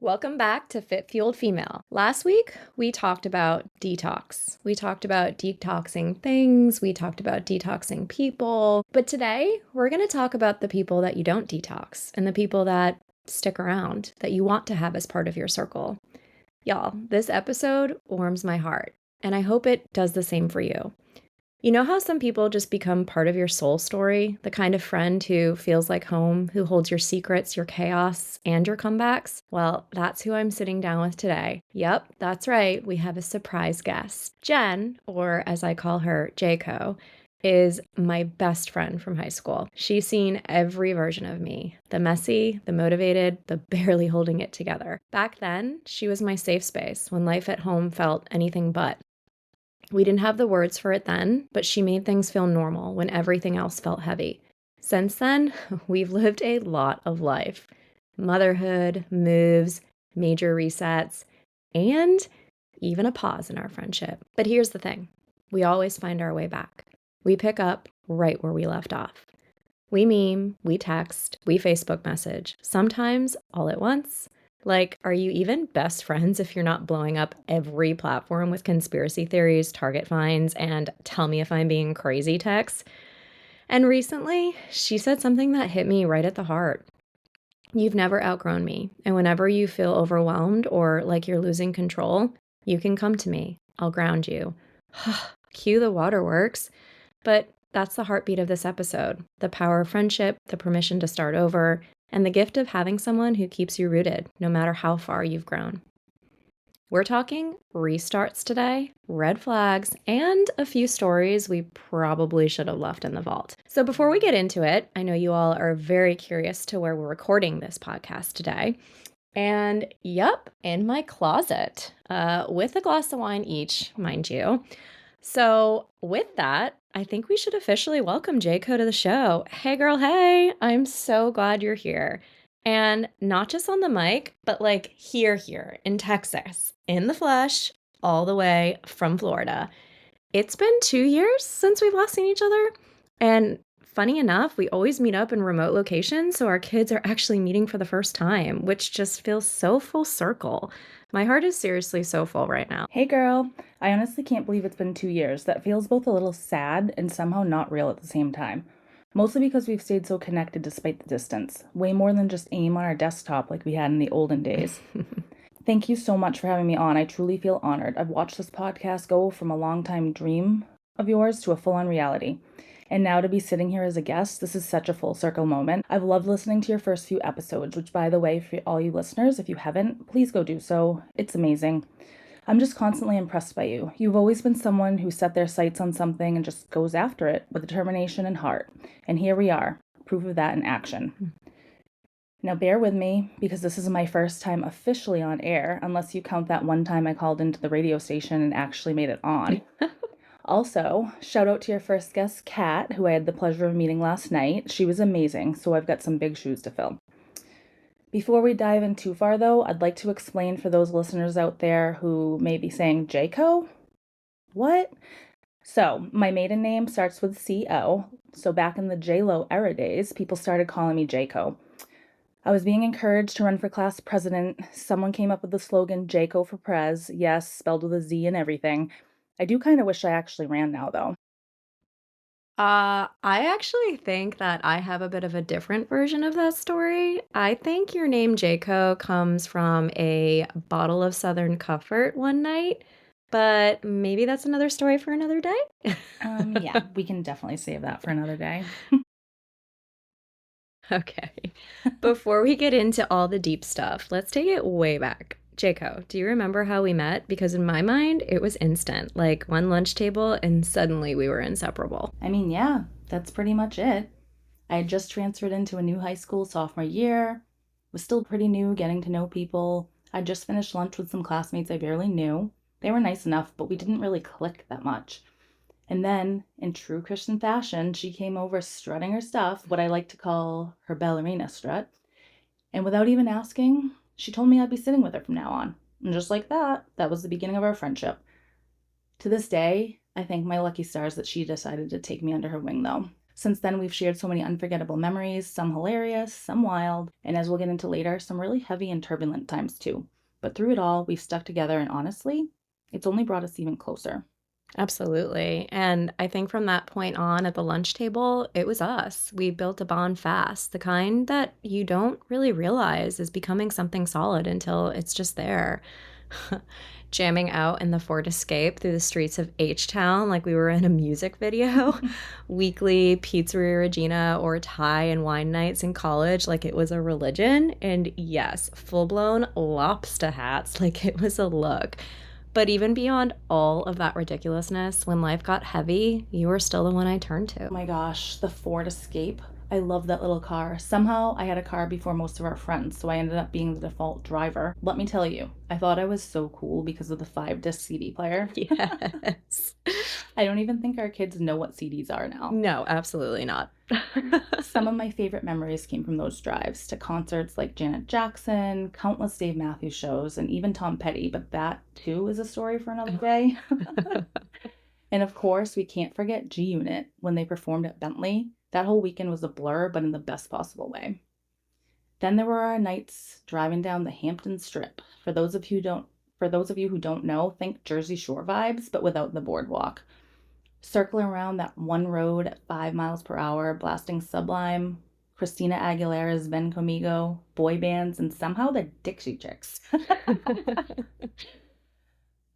Welcome back to Fit Fueled Female. Last week, we talked about detox. We talked about detoxing things, we talked about detoxing people. But today, we're going to talk about the people that you don't detox and the people that stick around, that you want to have as part of your circle. Y'all, this episode warms my heart, and I hope it does the same for you. You know how some people just become part of your soul story? The kind of friend who feels like home, who holds your secrets, your chaos, and your comebacks? Well, that's who I'm sitting down with today. Yep, that's right. We have a surprise guest. Jen, or as I call her, Jayco, is my best friend from high school. She's seen every version of me, the messy, the motivated, the barely holding it together. Back then, she was my safe space when life at home felt anything but. We didn't have the words for it then, but she made things feel normal when everything else felt heavy. Since then, we've lived a lot of life. Motherhood, moves, major resets, and even a pause in our friendship. But here's the thing. We always find our way back. We pick up right where we left off. We meme, we text, we Facebook message, sometimes all at once. Like, are you even best friends if you're not blowing up every platform with conspiracy theories, target finds, and tell me if I'm being crazy texts? And recently, she said something that hit me right at the heart. You've never outgrown me, and whenever you feel overwhelmed or like you're losing control, you can come to me. I'll ground you. Cue the waterworks. But that's the heartbeat of this episode. The power of friendship, the permission to start over, and the gift of having someone who keeps you rooted, no matter how far you've grown. We're talking restarts today, red flags, and a few stories we probably should have left in the vault. So before we get into it, I know you all are very curious to where we're recording this podcast today. And yep, in my closet, with a glass of wine each, mind you. So with that, I think we should officially welcome Jayco to the show. Hey girl, hey, I'm so glad you're here. And not just on the mic, but like here in Texas, in the flesh, all the way from Florida. It's been 2 years since we've last seen each other. And funny enough, we always meet up in remote locations, so our kids are actually meeting for the first time, which just feels so full circle. My heart is seriously so full right now. Hey girl, I honestly can't believe it's been 2 years. That feels both a little sad and somehow not real at the same time. Mostly because we've stayed so connected despite the distance. Way more than just AIM on our desktop like we had in the olden days. Thank you so much for having me on. I truly feel honored. I've watched this podcast go from a long-time dream of yours to a full-on reality. And now to be sitting here as a guest, this is such a full circle moment. I've loved listening to your first few episodes, which by the way, for all you listeners, if you haven't, please go do so. It's amazing. I'm just constantly impressed by you. You've always been someone who set their sights on something and just goes after it with determination and heart. And here we are, proof of that in action. Now bear with me, because this is my first time officially on air, unless you count that one time I called into the radio station and actually made it on. Also, shout out to your first guest, Kat, who I had the pleasure of meeting last night. She was amazing, so I've got some big shoes to fill. Before we dive in too far, though, I'd like to explain for those listeners out there who may be saying Jayco? What? So, my maiden name starts with C-O, so back in the J-Lo era days, people started calling me Jayco. I was being encouraged to run for class president. Someone came up with the slogan Jayco for Prez, yes, spelled with a Z and everything. I do kind of wish I actually ran now, though. I actually think that I have a bit of a different version of that story. I think your name Jayco comes from a bottle of Southern Comfort one night, but maybe that's another story for another day. Yeah, we can definitely save that for another day. Okay. Before we get into all the deep stuff, let's take it way back. Jayco, do you remember how we met? Because in my mind, it was instant, like one lunch table, and suddenly we were inseparable. I mean, yeah, that's pretty much it. I had just transferred into a new high school sophomore year, was still pretty new getting to know people. I'd just finished lunch with some classmates I barely knew. They were nice enough, but we didn't really click that much. And then, in true Christian fashion, she came over strutting her stuff, what I like to call her ballerina strut. And without even asking, she told me I'd be sitting with her from now on. And just like that, that was the beginning of our friendship. To this day, I thank my lucky stars that she decided to take me under her wing, though. Since then, we've shared so many unforgettable memories, some hilarious, some wild, and as we'll get into later, some really heavy and turbulent times too. But through it all, we've stuck together, and honestly, it's only brought us even closer. Absolutely. And I think from that point on at the lunch table, it was us. We built a bond fast, the kind that you don't really realize is becoming something solid until it's just there. Jamming out in the Ford Escape through the streets of H Town like we were in a music video. Weekly Pizzeria Regina or Thai and wine nights in college like it was a religion. And yes, full blown lobster hats like it was a look. But even beyond all of that ridiculousness, when life got heavy, you were still the one I turned Oh to. my gosh, the Ford Escape. I love that little car. Somehow I had a car before most of our friends, so I ended up being the default driver. Let me tell you, I thought I was so cool because of the 5 disc CD player. Yes. I don't even think our kids know what CDs are now. No, absolutely not. Some of my favorite memories came from those drives to concerts like Janet Jackson, countless Dave Matthews shows, and even Tom Petty, but that too is a story for another day. And of course, we can't forget G Unit when they performed at Bentley. That whole weekend was a blur, but in the best possible way. Then there were our nights driving down the Hampton Strip. For those of you who don't know, think Jersey Shore vibes, but without the boardwalk. Circling around that one road at 5 miles per hour, blasting Sublime, Christina Aguilera's Ven Conmigo, boy bands, and somehow the Dixie Chicks.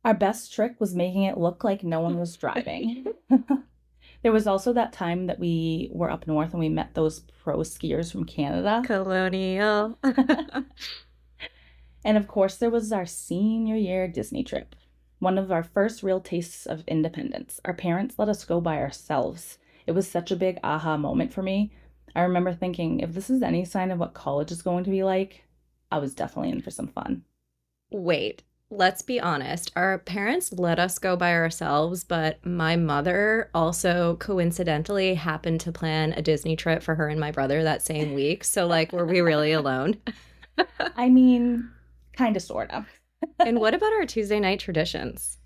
Our best trick was making it look like no one was driving. There was also that time that we were up north and we met those pro skiers from Canada. Colonial. And of course, there was our senior year Disney trip, one of our first real tastes of independence. Our parents let us go by ourselves. It was such a big aha moment for me. I remember thinking, if this is any sign of what college is going to be like, I was definitely in for some fun. Wait, let's be honest. Our parents let us go by ourselves, but my mother also coincidentally happened to plan a Disney trip for her and my brother that same week. So, like, were we really alone? I mean, kind of, sort of. And what about our Tuesday night traditions?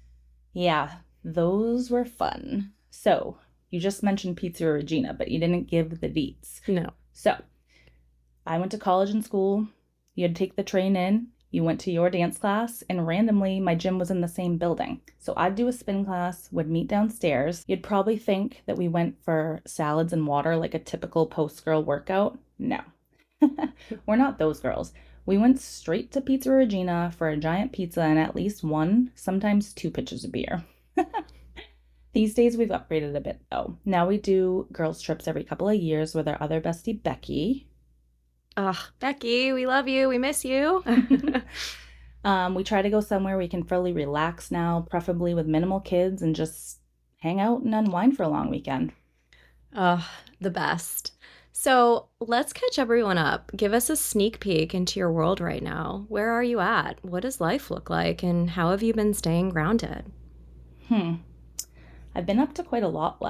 Yeah, those were fun. So, you just mentioned Pizza Regina, but you didn't give the deets. No. So, I went to college and school. You had to take the train in. You went to your dance class, and randomly, my gym was in the same building. So I'd do a spin class, would meet downstairs. You'd probably think that we went for salads and water like a typical post-girl workout. No, we're not those girls. We went straight to Pizza Regina for a giant pizza and at least one, sometimes 2 pitchers of beer. These days we've upgraded a bit though. Now we do girls' trips every couple of years with our other bestie, Becky. Ugh, Becky, we love you. We miss you. We try to go somewhere we can fully relax now, preferably with minimal kids, and just hang out and unwind for a long weekend. Ugh, the best. So let's catch everyone up. Give us a sneak peek into your world right now. Where are you at? What does life look like? And how have you been staying grounded? Hmm. I've been up to quite a lot.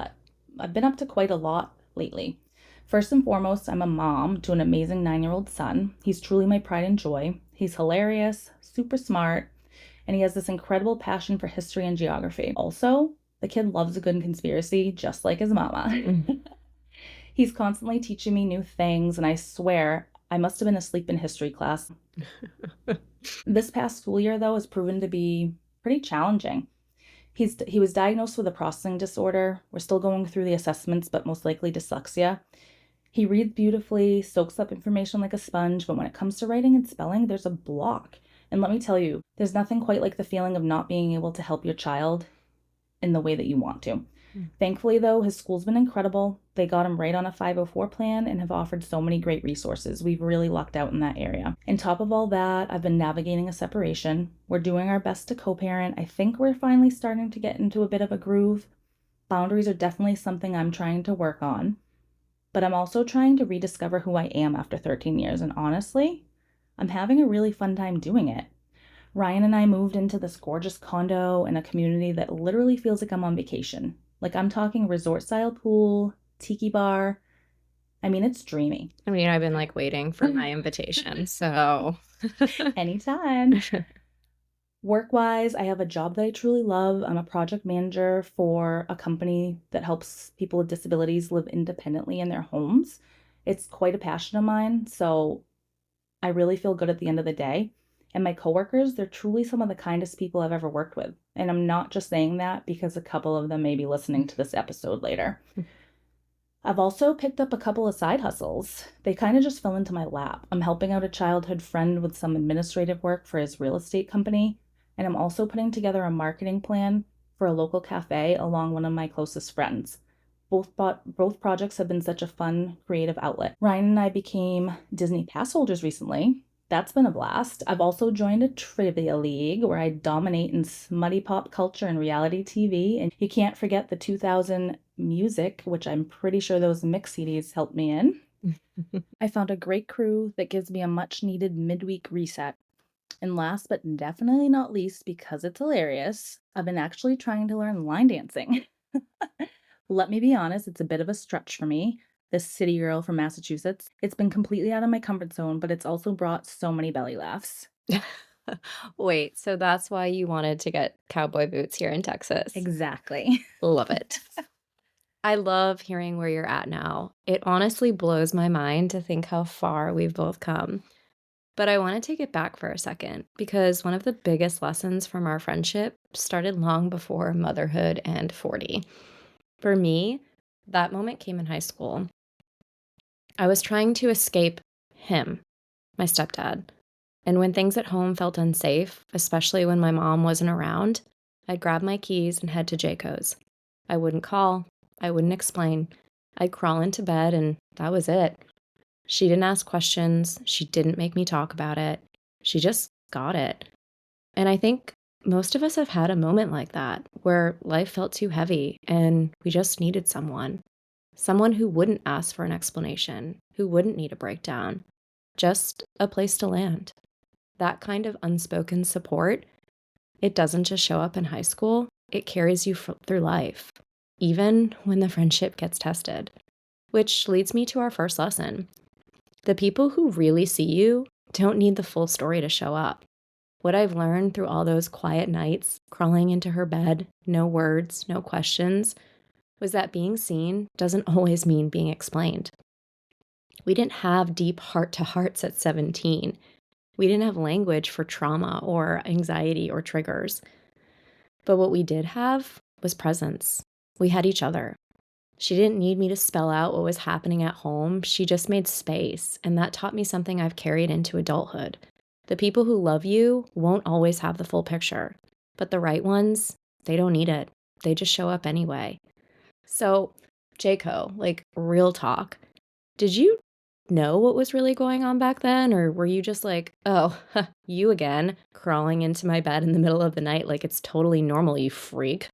I've been up to quite a lot lately. First and foremost, I'm a mom to an amazing 9-year-old son. He's truly my pride and joy. He's hilarious, super smart, and he has this incredible passion for history and geography. Also, the kid loves a good conspiracy, just like his mama. He's constantly teaching me new things, and I swear I must have been asleep in history class. This past school year, though, has proven to be pretty challenging. He was diagnosed with a processing disorder. We're still going through the assessments, but most likely dyslexia. He reads beautifully, soaks up information like a sponge, but when it comes to writing and spelling, there's a block. And let me tell you, there's nothing quite like the feeling of not being able to help your child in the way that you want to. Thankfully, though, his school's been incredible. They got him right on a 504 plan and have offered so many great resources. We've really lucked out in that area. On top of all that, I've been navigating a separation. We're doing our best to co-parent. I think we're finally starting to get into a bit of a groove. Boundaries are definitely something I'm trying to work on. But I'm also trying to rediscover who I am after 13 years, and honestly, I'm having a really fun time doing it. Ryan and I moved into this gorgeous condo in a community that literally feels like I'm on vacation. Like I'm talking resort-style pool, tiki bar. I mean, it's dreamy. I mean, I've been like waiting for my invitation, so Anytime. Work wise, I have a job that I truly love. I'm a project manager for a company that helps people with disabilities live independently in their homes. It's quite a passion of mine, so I really feel good at the end of the day. And my coworkers, they're truly some of the kindest people I've ever worked with. And I'm not just saying that because a couple of them may be listening to this episode later. I've also picked up a couple of side hustles. They kind of just fell into my lap. I'm helping out a childhood friend with some administrative work for his real estate company, and I'm also putting together a marketing plan for a local cafe along one of my closest friends. Both projects have been such a fun, creative outlet. Ryan and I became Disney pass holders recently. That's been a blast. I've also joined a trivia league where I dominate in smutty pop culture and reality TV. And you can't forget the 2000 music, which I'm pretty sure those mix CDs helped me in. I found a great crew that gives me a much needed midweek reset. And last but definitely not least, because it's hilarious, I've been actually trying to learn line dancing. Let me be honest, it's a bit of a stretch for me, this city girl from Massachusetts. It's been completely out of my comfort zone, but it's also brought so many belly laughs. Wait, so that's why you wanted to get cowboy boots here in Texas? Exactly. Love it. I love hearing where you're at now. It honestly blows my mind to think how far we've both come. But I want to take it back for a second because one of the biggest lessons from our friendship started long before motherhood and 40. For me, that moment came in high school. I was trying to escape him, my stepdad. And when things at home felt unsafe, especially when my mom wasn't around, I'd grab my keys and head to Jayco's. I wouldn't call, I wouldn't explain. I'd crawl into bed and that was it. She didn't ask questions, she didn't make me talk about it. She just got it. And I think most of us have had a moment like that where life felt too heavy and we just needed someone. Someone who wouldn't ask for an explanation, who wouldn't need a breakdown, just a place to land. That kind of unspoken support, it doesn't just show up in high school, it carries you through life, even when the friendship gets tested. Which leads me to our first lesson. The people who really see you don't need the full story to show up. What I've learned through all those quiet nights, crawling into her bed, no words, no questions, was that being seen doesn't always mean being explained. We didn't have deep heart to hearts at 17. We didn't have language for trauma or anxiety or triggers. But what we did have was presence. We had each other. She didn't need me to spell out what was happening at home. She just made space, and that taught me something I've carried into adulthood. The people who love you won't always have the full picture, but the right ones, they don't need it. They just show up anyway. So, Jayco, like real talk, did you know what was really going on back then? Or were you just like, oh, you again, crawling into my bed in the middle of the night like it's totally normal, you freak?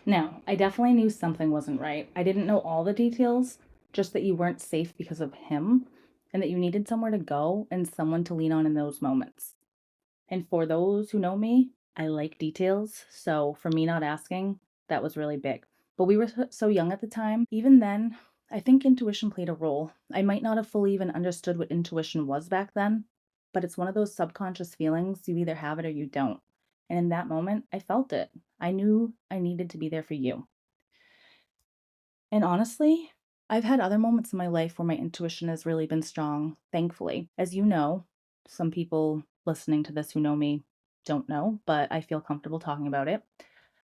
No, I definitely knew something wasn't right. I didn't know all the details, just that you weren't safe because of him and that you needed somewhere to go and someone to lean on in those moments. And for those who know me, I like details. So for me not asking, that was really big. But we were so young at the time. Even then, I think intuition played a role. I might not have fully even understood what intuition was back then, but it's one of those subconscious feelings. You either have it or you don't. And in that moment, I felt it. I knew I needed to be there for you. And honestly, I've had other moments in my life where my intuition has really been strong, thankfully. As you know, some people listening to this who know me don't know, but I feel comfortable talking about it.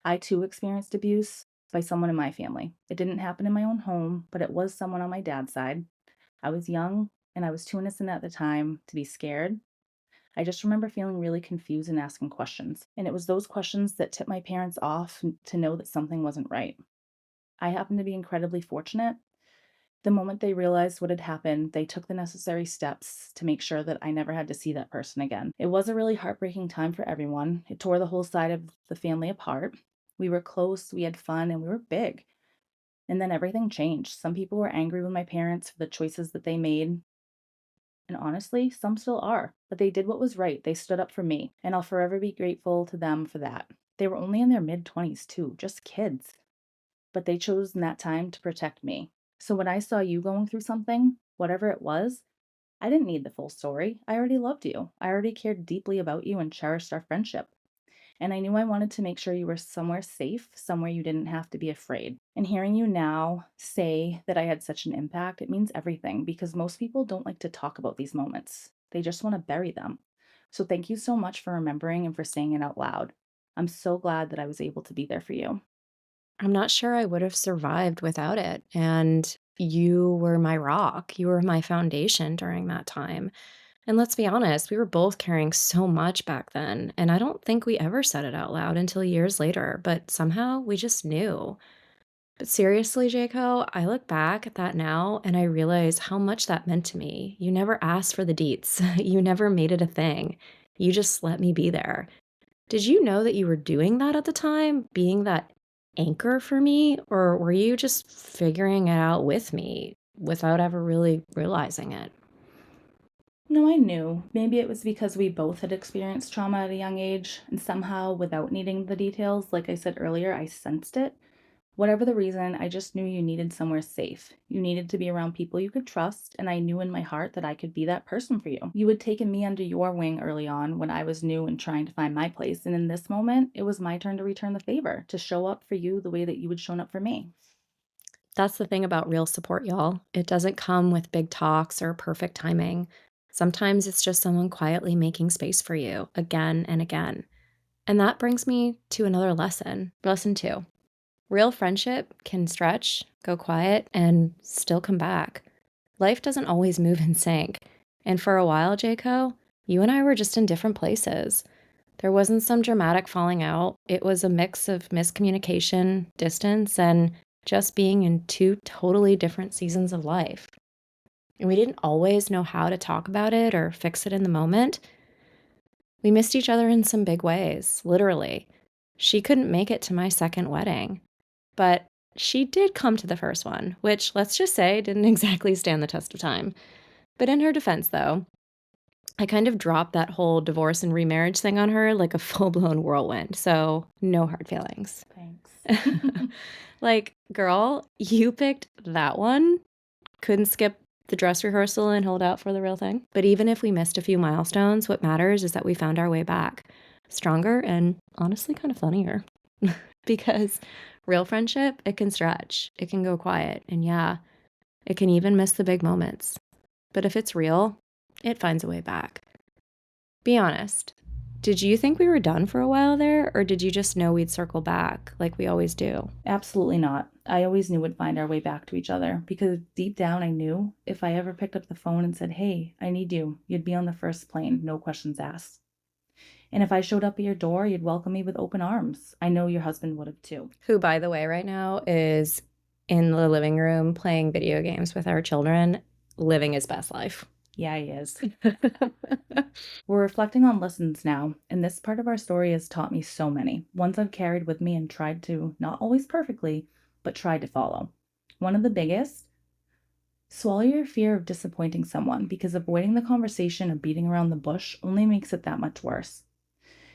I too experienced abuse by someone in my family. It didn't happen in my own home, but it was someone on my dad's side. I was young and I was too innocent at the time to be scared. I just remember feeling really confused and asking questions. And it was those questions that tipped my parents off to know that something wasn't right. I happened to be incredibly fortunate. The moment they realized what had happened, they took the necessary steps to make sure that I never had to see that person again. It was a really heartbreaking time for everyone. It tore the whole side of the family apart. We were close, we had fun, and we were big. And then everything changed. Some people were angry with my parents for the choices that they made. And honestly, some still are. But they did what was right. They stood up for me. And I'll forever be grateful to them for that. They were only in their mid 20s, too, just kids. But they chose in that time to protect me. So when I saw you going through something, whatever it was, I didn't need the full story. I already loved you. I already cared deeply about you and cherished our friendship. And I knew I wanted to make sure you were somewhere safe, somewhere you didn't have to be afraid. And hearing you now say that I had such an impact, it means everything because most people don't like to talk about these moments. They just want to bury them. So thank you so much for remembering and for saying it out loud. I'm so glad that I was able to be there for you. I'm not sure I would have survived without it. And you were my rock. You were my foundation during that time. And let's be honest, we were both carrying so much back then. And I don't think we ever said it out loud until years later, but somehow we just knew. But seriously, Jaco, I look back at that now and I realize how much that meant to me. You never asked for the deets, you never made it a thing. You just let me be there. Did you know that you were doing that at the time, being that anchor for me, or were you just figuring it out with me without ever really realizing it? No, I knew. Maybe it was because we both had experienced trauma at a young age, and somehow, without needing the details, like I said earlier, I sensed it. Whatever the reason, I just knew you needed somewhere safe. You needed to be around people you could trust, and I knew in my heart that I could be that person for you. You had taken me under your wing early on when I was new and trying to find my place, and in this moment, it was my turn to return the favor, to show up for you the way that you had shown up for me. That's the thing about real support, y'all. It doesn't come with big talks or perfect timing. Sometimes it's just someone quietly making space for you again and again. And that brings me to another lesson. Lesson two. Real friendship can stretch, go quiet, and still come back. Life doesn't always move in sync. And for a while, Jaco, you and I were just in different places. There wasn't some dramatic falling out. It was a mix of miscommunication, distance, and just being in two totally different seasons of life. And we didn't always know how to talk about it or fix it in the moment. We missed each other in some big ways, literally. She couldn't make it to my second wedding, but she did come to the first one, which, let's just say, didn't exactly stand the test of time. But in her defense, though, I kind of dropped that whole divorce and remarriage thing on her like a full blown whirlwind. So, no hard feelings. Thanks. Like, girl, you picked that one. Couldn't skip the dress rehearsal and hold out for the real thing. But even if we missed a few milestones, what matters is that we found our way back. Stronger and honestly kind of funnier. Because real friendship, it can stretch, it can go quiet, and yeah, it can even miss the big moments. But if it's real, it finds a way back. Be honest. Did you think we were done for a while there, or did you just know we'd circle back like we always do? Absolutely not. I always knew we'd find our way back to each other because deep down I knew if I ever picked up the phone and said, "Hey, I need you," you'd be on the first plane, no questions asked. And if I showed up at your door, you'd welcome me with open arms. I know your husband would have too. Who, by the way, right now is in the living room playing video games with our children, living his best life. Yeah, he is. We're reflecting on lessons now, and this part of our story has taught me so many. Ones I've carried with me and tried to, not always perfectly, but tried to follow. One of the biggest: swallow your fear of disappointing someone because avoiding the conversation or beating around the bush only makes it that much worse.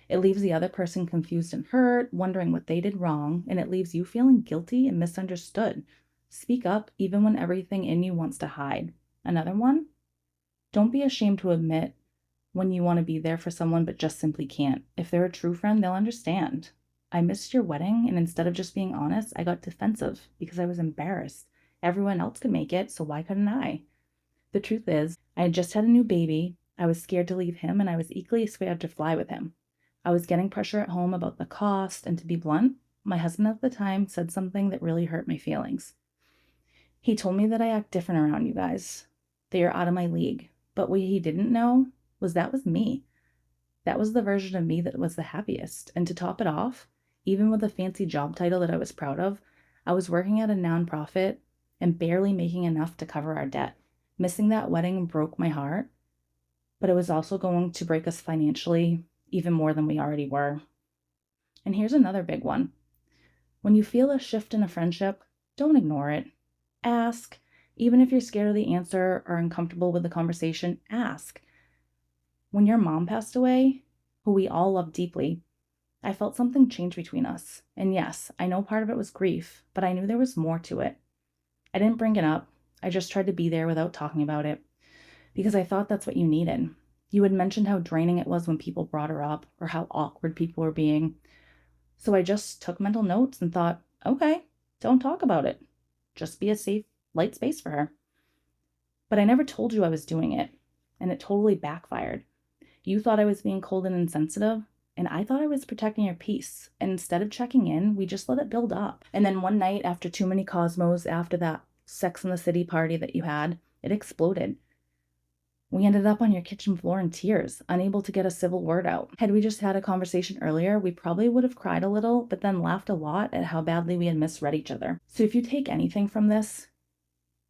It leaves the other person confused and hurt, wondering what they did wrong, and it leaves you feeling guilty and misunderstood. Speak up even when everything in you wants to hide. Another one: don't be ashamed to admit when you want to be there for someone but just simply can't. If they're a true friend, they'll understand. I missed your wedding, and instead of just being honest, I got defensive because I was embarrassed. Everyone else could make it, so why couldn't I? The truth is, I had just had a new baby. I was scared to leave him, and I was equally scared to fly with him. I was getting pressure at home about the cost, and to be blunt, my husband at the time said something that really hurt my feelings. He told me that I act different around you guys, that you're out of my league. But what he didn't know was that was me. That was the version of me that was the happiest. And to top it off, even with a fancy job title that I was proud of, I was working at a nonprofit and barely making enough to cover our debt. Missing that wedding broke my heart, but it was also going to break us financially even more than we already were. And here's another big one. When you feel a shift in a friendship, don't ignore it. Ask. Even if you're scared of the answer or uncomfortable with the conversation, ask. When your mom passed away, who we all love deeply, I felt something change between us. And yes, I know part of it was grief, but I knew there was more to it. I didn't bring it up. I just tried to be there without talking about it. because I thought that's what you needed. You had mentioned how draining it was when people brought her up or how awkward people were being. So I just took mental notes and thought, okay, don't talk about it. Just be a safe, light space for her. But I never told you I was doing it, and it totally backfired. You thought I was being cold and insensitive, and I thought I was protecting your peace. And instead of checking in, we just let it build up. And then one night, after too many Cosmos, after that Sex in the City party that you had, it exploded. We ended up on your kitchen floor in tears, unable to get a civil word out. Had we just had a conversation earlier, we probably would have cried a little, but then laughed a lot at how badly we had misread each other. So if you take anything from this,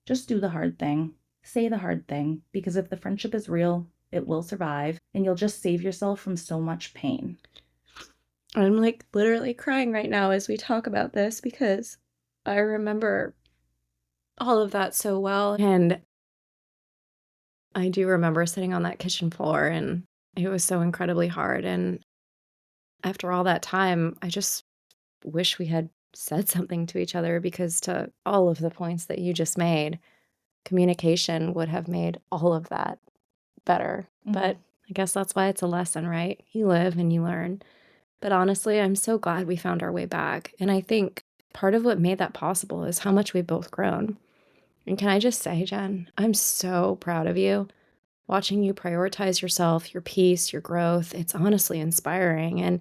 just do the hard thing. Say the hard thing, because if the friendship is real, it will survive, and you'll just save yourself from so much pain. I'm like literally crying right now as we talk about this because I remember all of that so well. And I do remember sitting on that kitchen floor and it was so incredibly hard. And after all that time, I just wish we had said something to each other because, to all of the points that you just made, communication would have made all of that better. But I guess that's why it's a lesson, right? You live and you learn. But honestly, I'm so glad we found our way back. And I think part of what made that possible is how much we've both grown. And can I just say, Jen, I'm so proud of you. Watching you prioritize yourself, your peace, your growth, it's honestly inspiring. And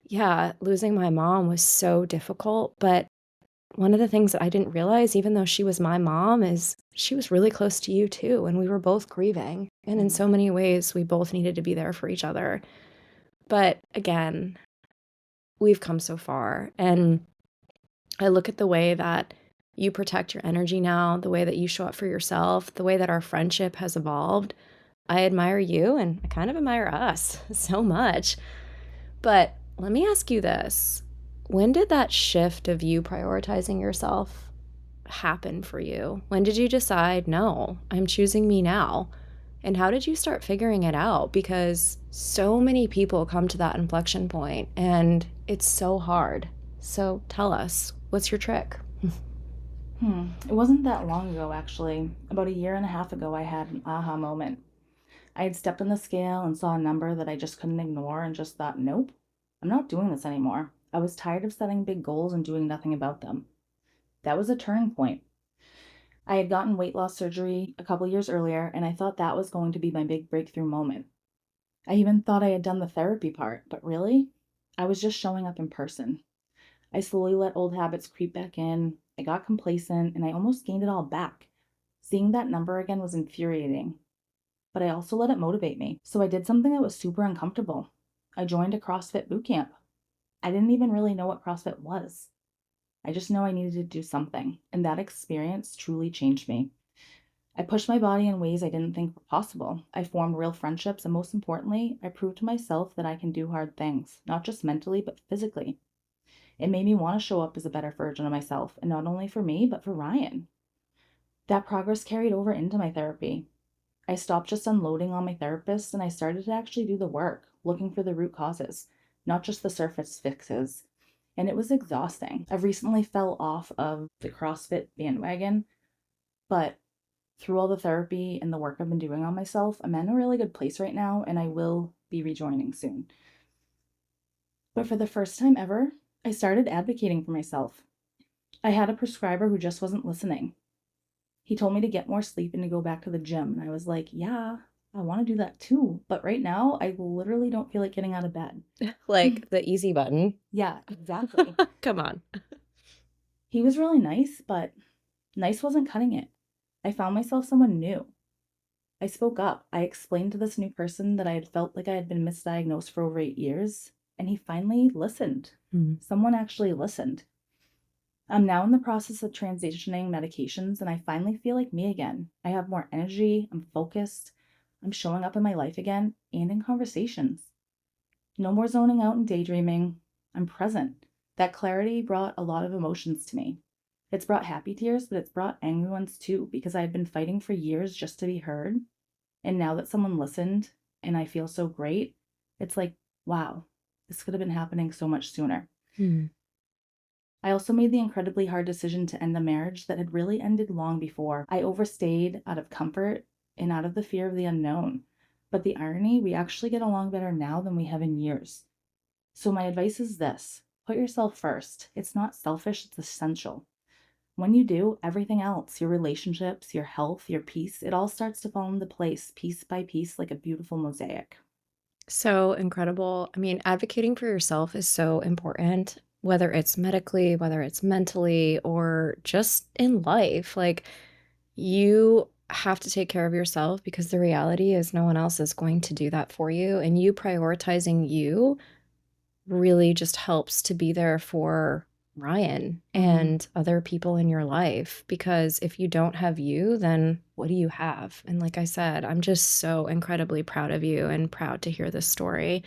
yeah, losing my mom was so difficult. But one of the things that I didn't realize, even though she was my mom, is she was really close to you too. And we were both grieving. And in so many ways, we both needed to be there for each other. But again, we've come so far. And I look at the way that you protect your energy now, the way that you show up for yourself, the way that our friendship has evolved. I admire you and I kind of admire us so much. But let me ask you this. When did that shift of you prioritizing yourself happen for you? When did you decide, no, I'm choosing me now? And how did you start figuring it out? Because so many people come to that inflection point and it's so hard. So tell us, what's your trick? It wasn't that long ago, actually. About a year and a half ago, I had an aha moment. I had stepped on the scale and saw a number that I just couldn't ignore and just thought, nope, I'm not doing this anymore. I was tired of setting big goals and doing nothing about them. That was a turning point. I had gotten weight loss surgery a couple years earlier, and I thought that was going to be my big breakthrough moment. I even thought I had done the therapy part, but really, I was just showing up in person. I slowly let old habits creep back in. I got complacent, and I almost gained it all back. Seeing that number again was infuriating, but I also let it motivate me. So I did something that was super uncomfortable. I joined a CrossFit boot camp. I didn't even really know what CrossFit was. I just know I needed to do something, and that experience truly changed me. I pushed my body in ways I didn't think were possible. I formed real friendships, and most importantly, I proved to myself that I can do hard things, not just mentally, but physically. It made me want to show up as a better version of myself, and not only for me, but for Ryan. That progress carried over into my therapy. I stopped just unloading on my therapist and I started to actually do the work, looking for the root causes, not just the surface fixes. And it was exhausting. I've recently fell off of the CrossFit bandwagon, but through all the therapy and the work I've been doing on myself, I'm in a really good place right now and I will be rejoining soon. But for the first time ever, I started advocating for myself. I had a prescriber who just wasn't listening. He told me to get more sleep and to go back to the gym. And I was like, yeah, I want to do that too. But right now, I literally don't feel like getting out of bed. Like the easy button. Yeah, exactly. Come on. He was really nice, but nice wasn't cutting it. I found myself someone new. I spoke up. I explained to this new person that I had felt like I had been misdiagnosed for over 8 years, and he finally listened. Someone actually listened. I'm now in the process of transitioning medications, and I finally feel like me again. I have more energy, I'm focused, I'm showing up in my life again and in conversations. No more zoning out and daydreaming. I'm present. That clarity brought a lot of emotions to me. It's brought happy tears, but it's brought angry ones too, because I had been fighting for years just to be heard. And now that someone listened and I feel so great, it's like, wow, this could have been happening so much sooner. I also made the incredibly hard decision to end a marriage that had really ended long before. I overstayed out of comfort and out of the fear of the unknown. But the irony, we actually get along better now than we have in years. So, my advice is this: put yourself first. It's not selfish, it's essential. When you do, everything else, your relationships, your health, your peace, it all starts to fall into place piece by piece like a beautiful mosaic. So incredible. I mean, advocating for yourself is so important, whether it's medically, whether it's mentally, or just in life. Like, you have to take care of yourself because the reality is no one else is going to do that for you. And you prioritizing you really just helps to be there for Ryan Mm-hmm. and other people in your life. Because if you don't have you, then what do you have? And like I said, I'm just so incredibly proud of you and proud to hear this story.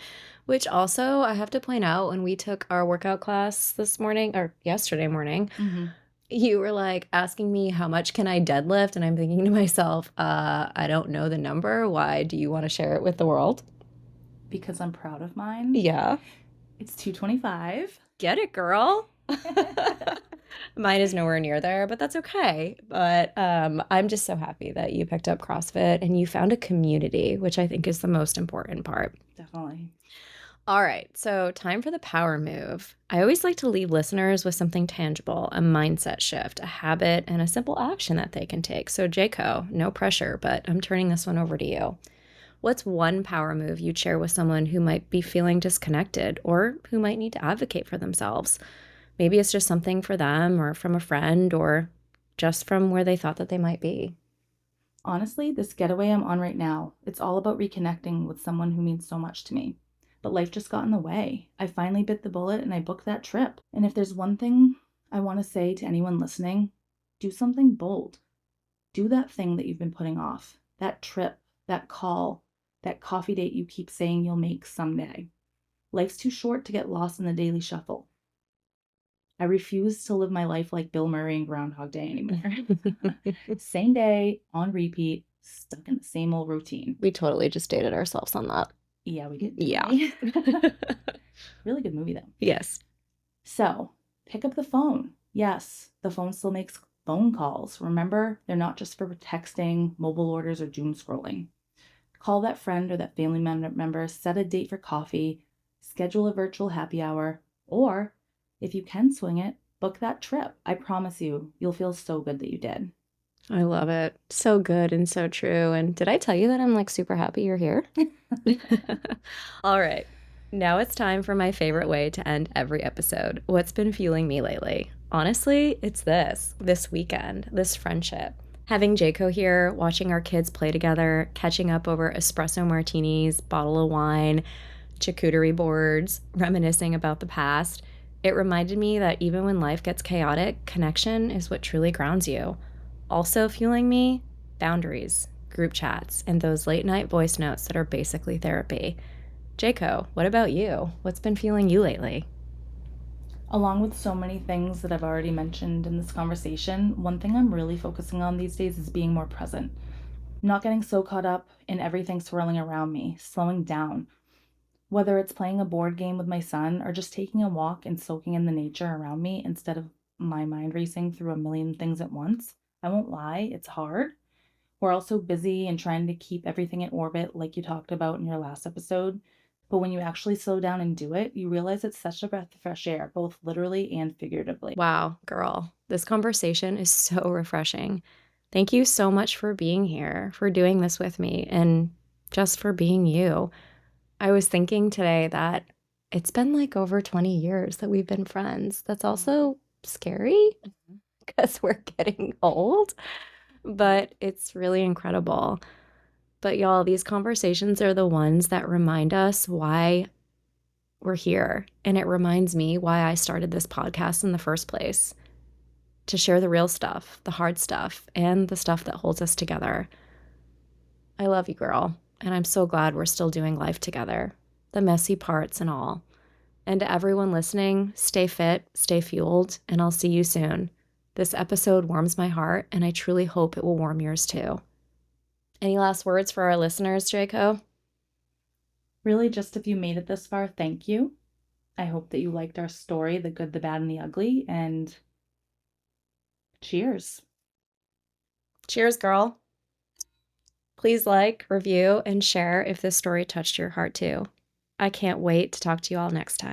Which also, I have to point out, when we took our workout class this morning or yesterday morning, Mm-hmm. you were like asking me how much can I deadlift? And I'm thinking to myself, I don't know the number. Why do you want to share it with the world? Because I'm proud of mine. Yeah. It's 225. Get it, girl. Mine is nowhere near there, but that's okay. But I'm just so happy that you picked up CrossFit and you found a community, which I think is the most important part. Definitely. All right, so time for the power move. I always like to leave listeners with something tangible, a mindset shift, a habit, and a simple action that they can take. So, Jaco, no pressure, but I'm turning this one over to you. What's one power move you'd share with someone who might be feeling disconnected or who might need to advocate for themselves? Maybe it's just something for them or from a friend or just from where they thought that they might be. Honestly, this getaway I'm on right now, it's all about reconnecting with someone who means so much to me. But life just got in the way. I finally bit the bullet and I booked that trip. And if there's one thing I want to say to anyone listening, do something bold. Do that thing that you've been putting off. That trip, that call, that coffee date you keep saying you'll make someday. Life's too short to get lost in the daily shuffle. I refuse to live my life like Bill Murray and Groundhog Day anymore. Same day, on repeat, stuck in the same old routine. We totally just dated ourselves on that. Yeah, we did. Yeah. Really good movie, though. Yes. So, pick up the phone. Yes, the phone still makes phone calls. Remember, they're not just for texting, mobile orders, or doom scrolling. Call that friend or that family member, set a date for coffee, schedule a virtual happy hour, or if you can swing it, book that trip. I promise you, you'll feel so good that you did. I love it. So good and so true. And did I tell you that I'm like super happy you're here? All right. Now it's time for my favorite way to end every episode. What's been fueling me lately? Honestly, it's this weekend, this friendship. Having Jaco here, watching our kids play together, catching up over espresso martinis, bottle of wine, charcuterie boards, reminiscing about the past. It reminded me that even when life gets chaotic, connection is what truly grounds you. Also fueling me, boundaries, group chats, and those late night voice notes that are basically therapy. Jaco, what about you? What's been fueling you lately? Along with so many things that I've already mentioned in this conversation, one thing I'm really focusing on these days is being more present. Not getting so caught up in everything swirling around me, slowing down. Whether it's playing a board game with my son or just taking a walk and soaking in the nature around me instead of my mind racing through a million things at once. I won't lie, it's hard. We're also busy and trying to keep everything in orbit, like you talked about in your last episode. But when you actually slow down and do it, you realize it's such a breath of fresh air, both literally and figuratively. Wow, girl, this conversation is so refreshing. Thank you so much for being here, for doing this with me, and just for being you. I was thinking today that it's been like over 20 years that we've been friends. That's also scary because we're getting old, but it's really incredible. But y'all, these conversations are the ones that remind us why we're here. And it reminds me why I started this podcast in the first place, to share the real stuff, the hard stuff, and the stuff that holds us together. I love you, girl. And I'm so glad we're still doing life together, the messy parts and all. And to everyone listening, stay fit, stay fueled, and I'll see you soon. This episode warms my heart, and I truly hope it will warm yours too. Any last words for our listeners, Draco? Really, just if you made it this far, thank you. I hope that you liked our story, the good, the bad, and the ugly, and cheers. Cheers, girl. Please like, review, and share if this story touched your heart too. I can't wait to talk to you all next time.